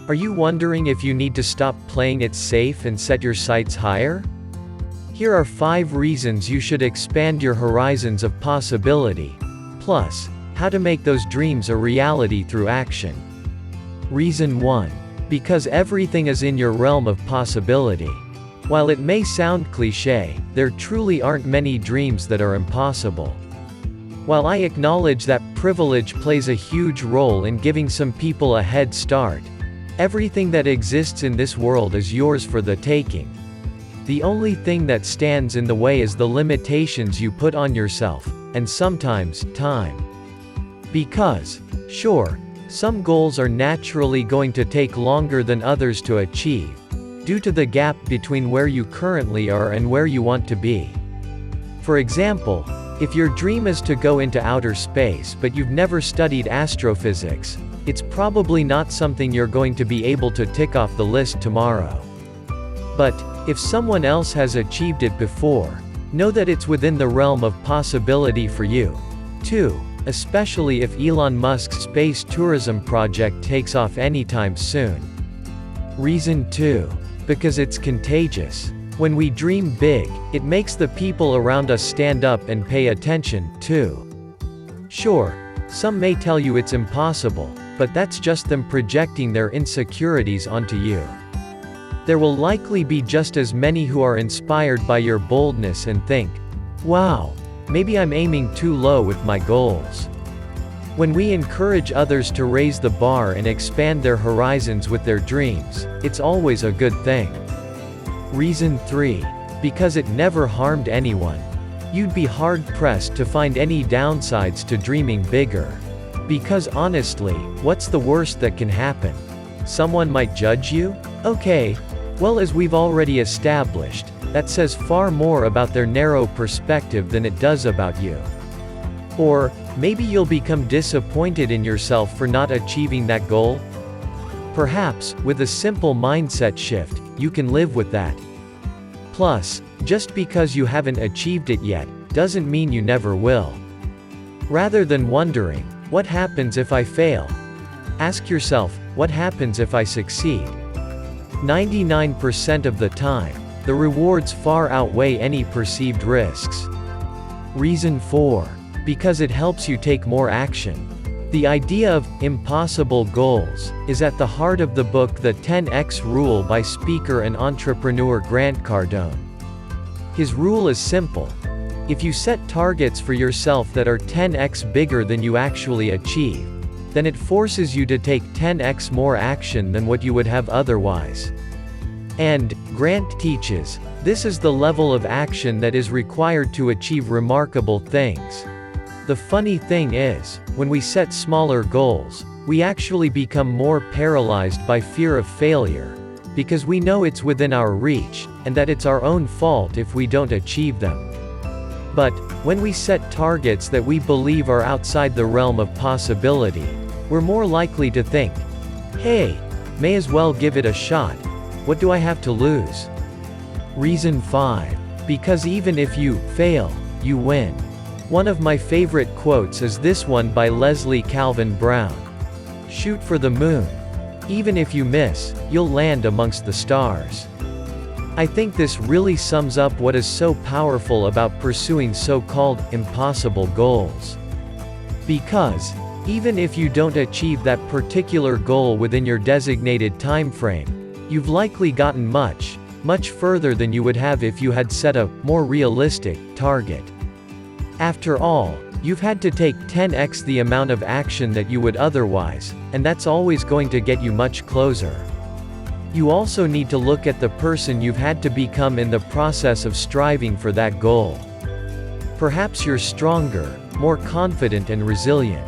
Are you wondering if you need to stop playing it safe and set your sights higher? Here are 5 reasons you should expand your horizons of possibility. Plus, how to make those dreams a reality through action. Reason 1. Because everything is in your realm of possibility. While it may sound cliché, there truly aren't many dreams that are impossible. While I acknowledge that privilege plays a huge role in giving some people a head start, everything that exists in this world is yours for the taking. The only thing that stands in the way is the limitations you put on yourself, and sometimes, time. Because, sure, some goals are naturally going to take longer than others to achieve, due to the gap between where you currently are and where you want to be. For example, if your dream is to go into outer space but you've never studied astrophysics, it's probably not something you're going to be able to tick off the list tomorrow. But, if someone else has achieved it before, know that it's within the realm of possibility for you, too, especially if Elon Musk's space tourism project takes off anytime soon. Reason 2. Because it's contagious. When we dream big, it makes the people around us stand up and pay attention, too. Sure, some may tell you it's impossible, but that's just them projecting their insecurities onto you. There will likely be just as many who are inspired by your boldness and think, wow, maybe I'm aiming too low with my goals. When we encourage others to raise the bar and expand their horizons with their dreams, it's always a good thing. Reason 3. Because it never harmed anyone. You'd be hard-pressed to find any downsides to dreaming bigger. Because honestly, what's the worst that can happen? Someone might judge you? Okay. Well, as we've already established, that says far more about their narrow perspective than it does about you. Or, maybe you'll become disappointed in yourself for not achieving that goal? Perhaps, with a simple mindset shift, you can live with that. Plus, just because you haven't achieved it yet, doesn't mean you never will. Rather than wondering, what happens if I fail? Ask yourself, what happens if I succeed? 99% of the time, the rewards far outweigh any perceived risks. Reason 4. Because it helps you take more action. The idea of impossible goals is at the heart of the book The 10X Rule by speaker and entrepreneur Grant Cardone. His rule is simple. If you set targets for yourself that are 10x bigger than you actually achieve, then it forces you to take 10x more action than what you would have otherwise. And, Grant teaches, this is the level of action that is required to achieve remarkable things. The funny thing is, when we set smaller goals, we actually become more paralyzed by fear of failure, because we know it's within our reach, and that it's our own fault if we don't achieve them. But, when we set targets that we believe are outside the realm of possibility, we're more likely to think, hey, may as well give it a shot, what do I have to lose? Reason 5. Because even if you fail, you win. One of my favorite quotes is this one by Leslie Calvin Brown. Shoot for the moon. Even if you miss, you'll land amongst the stars. I think this really sums up what is so powerful about pursuing so-called impossible goals. Because, even if you don't achieve that particular goal within your designated time frame, you've likely gotten much, much further than you would have if you had set a more realistic target. After all, you've had to take 10x the amount of action that you would otherwise, and that's always going to get you much closer. You also need to look at the person you've had to become in the process of striving for that goal. Perhaps you're stronger, more confident and resilient.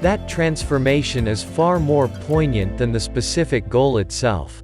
That transformation is far more poignant than the specific goal itself.